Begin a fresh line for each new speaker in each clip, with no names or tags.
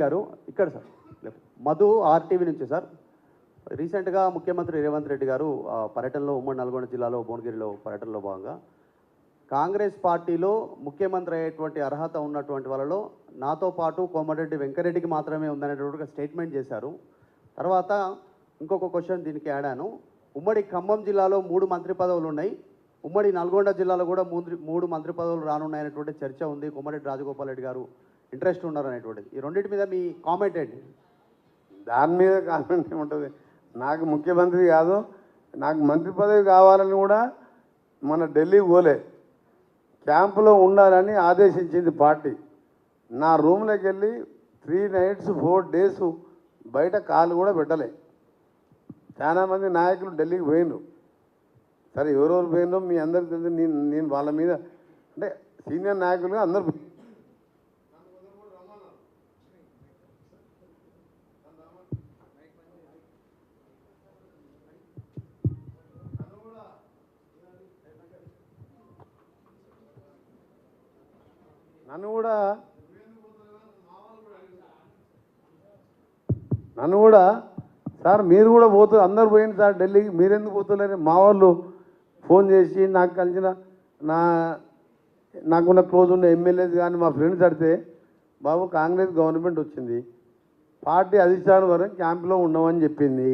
గారు ఇక్కడ sir Madhu RTV నుంచి సార్. రీసెంట్గా ముఖ్యమంత్రి రేవంత్ రెడ్డి గారు పర్యటనలో ఉమ్మడి నల్గొండ జిల్లాలో భువనగిరిలో పర్యటనలో భాగంగా కాంగ్రెస్ పార్టీలో ముఖ్యమంత్రి అయ్యేటువంటి అర్హత ఉన్నటువంటి వాళ్ళలో నాతో పాటు కోమటిరెడ్డి వెంకరెడ్డికి మాత్రమే ఉందనేటువంటి స్టేట్మెంట్ చేశారు. తర్వాత ఇంకొక క్వశ్చన్ దీనికి యాడాను. ఉమ్మడి ఖమ్మం జిల్లాలో 3 మంత్రి పదవులు ఉన్నాయి, ఉమ్మడి నల్గొండ జిల్లాలో కూడా 3 మంత్రి పదవులు రానున్నాయనేటువంటి చర్చ ఉంది. కోమటిరెడ్డి రాజగోపాల్ రెడ్డి గారు ఇంట్రెస్ట్ ఉన్నారు అనేటువంటిది. ఈ రెండింటి మీద మీ కామెంట్ ఏంటి?
దాని మీద కామెంట్ ఏముంటుంది? నాకు ముఖ్యమంత్రి కాదు, నాకు మంత్రి పదవి కావాలని కూడా మన ఢిల్లీకి పోలే, క్యాంపులో ఉండాలని ఆదేశించింది పార్టీ. నా రూమ్లోకి వెళ్ళి 3 nights 4 days బయట కాలు కూడా పెట్టలే. చాలామంది నాయకులు ఢిల్లీకి పోయినరు. సరే ఎవరెవరు పోయినరో మీ అందరికి తెలిసి నేను వాళ్ళ మీద అంటే సీనియర్ నాయకులుగా అందరు నన్ను కూడా సార్ మీరు కూడా పోతారు, అందరు పోయింది సార్ ఢిల్లీకి, మీరెందుకు పోతులేని మా వాళ్ళు ఫోన్ చేసి నాకు కలిసిన నాకున్న క్లోజ్ ఉన్న ఎమ్మెల్యేస్ కానీ మా ఫ్రెండ్స్ అడితే, బాబు కాంగ్రెస్ గవర్నమెంట్ వచ్చింది, పార్టీ అధిష్టానం వరకు క్యాంపులో ఉండమని చెప్పింది,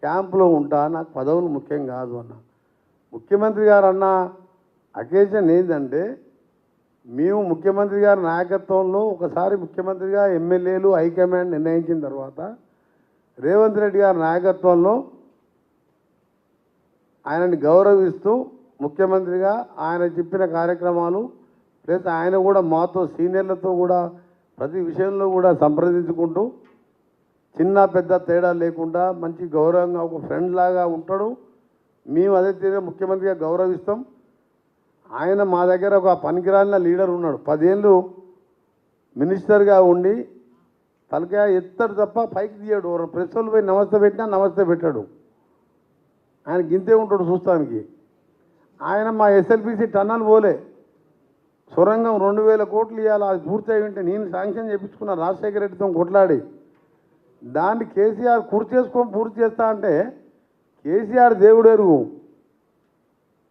క్యాంపులో ఉంటా, నాకు పదవులు ముఖ్యం కాదు అన్న. ముఖ్యమంత్రి గారు అన్న అకేషన్ ఏంటంటే, మేము ముఖ్యమంత్రి గారి నాయకత్వంలో ఒకసారి ముఖ్యమంత్రిగా ఎమ్మెల్యేలు హైకమాండ్ నిర్ణయించిన తర్వాత రేవంత్ రెడ్డి గారి నాయకత్వంలో ఆయనని గౌరవిస్తూ ముఖ్యమంత్రిగా ఆయన చెప్పిన కార్యక్రమాలు ప్లస్ ఆయన కూడా మాతో సీనియర్లతో కూడా ప్రతి విషయంలో కూడా సంప్రదించుకుంటూ చిన్న పెద్ద తేడా లేకుండా మంచి గౌరవంగా ఒక ఫ్రెండ్ లాగా ఉంటాడు. మేము అదే తీరుగా ముఖ్యమంత్రిగా గౌరవిస్తాం. ఆయన మా దగ్గర ఒక పనికిరాలిన లీడర్ ఉన్నాడు, 10 ఏళ్ళు మినిస్టర్గా ఉండి తలకాయ ఎత్తాడు తప్ప పైకి తీయడు. ప్రెస్ వాళ్ళు పోయి నమస్తే పెట్టినా నమస్తే పెట్టాడు. ఆయన గింతే ఉంటాడు చూస్తానికి. ఆయన మా ఎస్ఎల్బిసి టన్నల్ పోలే, సొరంగం 2000 కోట్లు ఇవ్వాలి, అది పూర్తి అయి ఉంటే నేను శాంక్షన్ చేయించుకున్న రాజశేఖర రెడ్డితో కొట్లాడి దాన్ని కేసీఆర్ పూర్తి చేస్తా అంటే కేసీఆర్ దేవుడు ఎరుగు.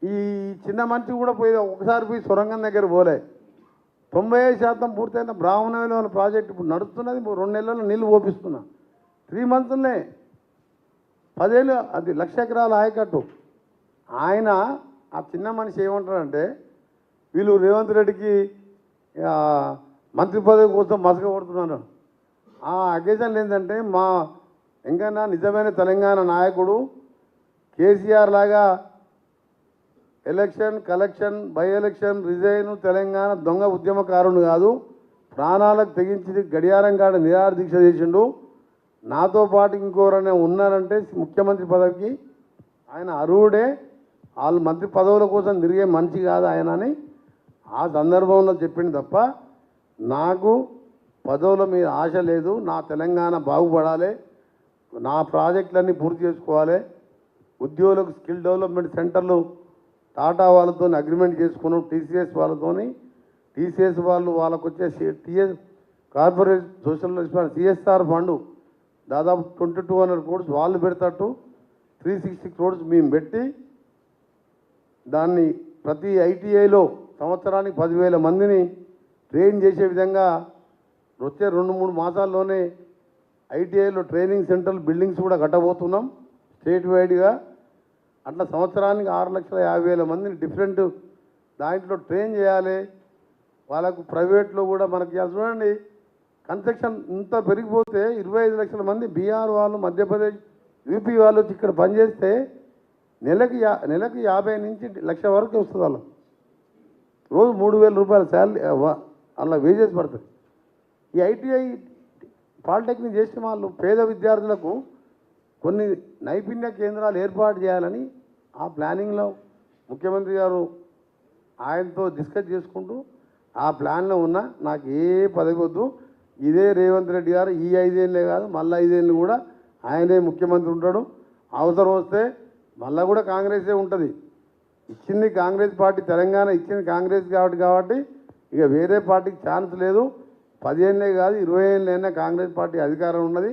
ఈ చిన్న మనిషి కూడా పోయి ఒకసారి పోయి సొరంగం దగ్గర పోలే. 95% పూర్తయిన బ్రాహ్మణమైన ప్రాజెక్ట్ ఇప్పుడు నడుస్తున్నది. 2 నెలల్లో నీళ్ళు ఓపిస్తున్నా, 3 monthsలోనే 10 ఏళ్ళు అది 1,00,000 ఎకరాల ఆయకట్టు. ఆయన ఆ చిన్న మనిషి ఏమంటారంటే, వీళ్ళు రేవంత్ రెడ్డికి మంత్రి పదవి కోసం మసక కొడుతున్నారు. ఆ అకేషన్లు ఏంటంటే, మా ఇంకా నిజమైన తెలంగాణ నాయకుడు కేసీఆర్ లాగా election collection by election resign Telangana దొంగ ఉద్యమకారుడు కాదు, ప్రాణాలకు తెగించి గడియారం కాడ నిరాహార దీక్ష చేసిండు. నాతో పాటు ఇంకోరైనా ఉన్నారంటే ముఖ్యమంత్రి పదవికి ఆయన అర్హుడే, వాళ్ళు మంత్రి పదవుల కోసం తిరిగే మనిషి కాదు ఆయన అని ఆ సందర్భంలో చెప్పింది తప్ప నాకు పదవుల మీద ఆశ లేదు. నా తెలంగాణ బాగుపడాలి, నా ప్రాజెక్టులన్నీ పూర్తి చేసుకోవాలి, ఉద్యోగులకు స్కిల్ డెవలప్మెంట్ సెంటర్లు టాటా వాళ్ళతో అగ్రిమెంట్ చేసుకున్నాం, టీసీఎస్ వాళ్ళతోని. టీసీఎస్ వాళ్ళు వాళ్ళకు వచ్చే కార్పొరేట్ సోషల్ సిఎస్ఆర్ ఫండ్ దాదాపు 2200 crores వాళ్ళు పెడతారు, 360 crores మేము పెట్టి దాన్ని ప్రతి ఐటీఐలో సంవత్సరానికి 10,000 మందిని ట్రైన్ చేసే విధంగా వచ్చే 2-3 మాసాల్లోనే ఐటీఐలో ట్రైనింగ్ సెంటర్లు బిల్డింగ్స్ కూడా కట్టబోతున్నాం స్టేట్ వైడ్గా. అట్లా సంవత్సరానికి 6,50,000 మందిని డిఫరెంట్ దాంట్లో ట్రైన్ చేయాలి. వాళ్ళకు ప్రైవేట్లో కూడా మనకి చూడండి, కన్స్ట్రక్షన్ ఇంత పెరిగిపోతే 25 లక్షల మంది బీహార్ వాళ్ళు, మధ్యప్రదేశ్, యూపీ వాళ్ళు వచ్చి ఇక్కడ పనిచేస్తే నెలకి 50 నుంచి 1,00,000 వరకు వస్తుంది. వాళ్ళు రోజు 3,000 రూపాయల శాలరీ అలా వేజెస్ పడుతుంది. ఈ ఐటీఐ పాలిటెక్నిక్ చేసిన వాళ్ళు పేద విద్యార్థులకు కొన్ని నైపుణ్య కేంద్రాలు ఏర్పాటు చేయాలని ఆ ప్లానింగ్లో ముఖ్యమంత్రి గారు ఆయనతో డిస్కస్ చేసుకుంటూ ఆ ప్లాన్లో ఉన్న. నాకు ఏ పదవి వద్దు, ఇదే రేవంత్ రెడ్డి గారు ఈ 5 ఏళ్ళే కాదు మళ్ళీ 5 ఏళ్ళు కూడా ఆయనే ముఖ్యమంత్రి ఉంటాడు. అవసరం వస్తే మళ్ళీ కూడా కాంగ్రెసే ఉంటుంది. ఇచ్చింది కాంగ్రెస్ పార్టీ, తెలంగాణ ఇచ్చింది కాంగ్రెస్ కాబట్టి ఇక వేరే పార్టీకి ఛాన్స్ లేదు. 10 ఏళ్ళే కాదు 20 ఏళ్ళైనా కాంగ్రెస్ పార్టీ అధికారం ఉన్నది.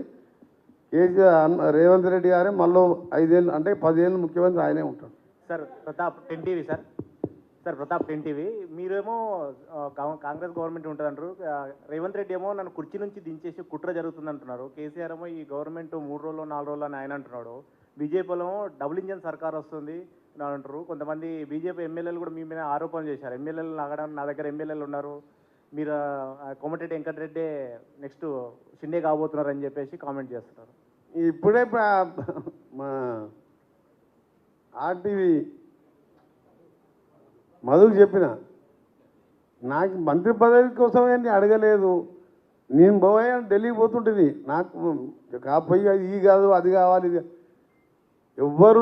రేవంత్ రెడ్డి గారే మళ్ళీ 5 ఏళ్ళు అంటే 10 ఏళ్ళు ముఖ్యమంత్రి ఆయనే ఉంటాడు.
Sir Pratap 10 TV sir Pratap 10 TV మీరేమో కాంగ్రెస్ గవర్నమెంట్ ఉంటుందంటారు, రేవంత్ రెడ్డి ఏమో నన్ను కుర్చీ నుంచి దించేసి కుట్ర జరుగుతుంది అంటున్నారు. కేసీఆర్ ఏమో ఈ గవర్నమెంట్ 3 రోజులు 4 రోజులు అని ఆయన అంటున్నాడు. బీజేపీలో డబుల్ ఇంజన్ సర్కార్ వస్తుంది అని అంటారు. కొంతమంది బీజేపీ ఎమ్మెల్యేలు కూడా మీ మీద ఆరోపణలు చేశారు. ఎమ్మెల్యేలు నా దగ్గర ఎమ్మెల్యేలు ఉన్నారు, మీరు కోమటిరెడ్డి వెంకటరెడ్డి నెక్స్ట్ షిండే కాబోతున్నారు అని చెప్పేసి కామెంట్ చేస్తున్నారు.
ఇప్పుడే మా ఆర్టీవీ మధుకు చెప్పిన, నాకు మంత్రి పదవి కోసం ఏంటి అడగలేదు. నేను పోయా ఢిల్లీ పోతుంటుంది, నాకు పోయి ఈ కాదు అది కావాలి, ఇది ఎవ్వరు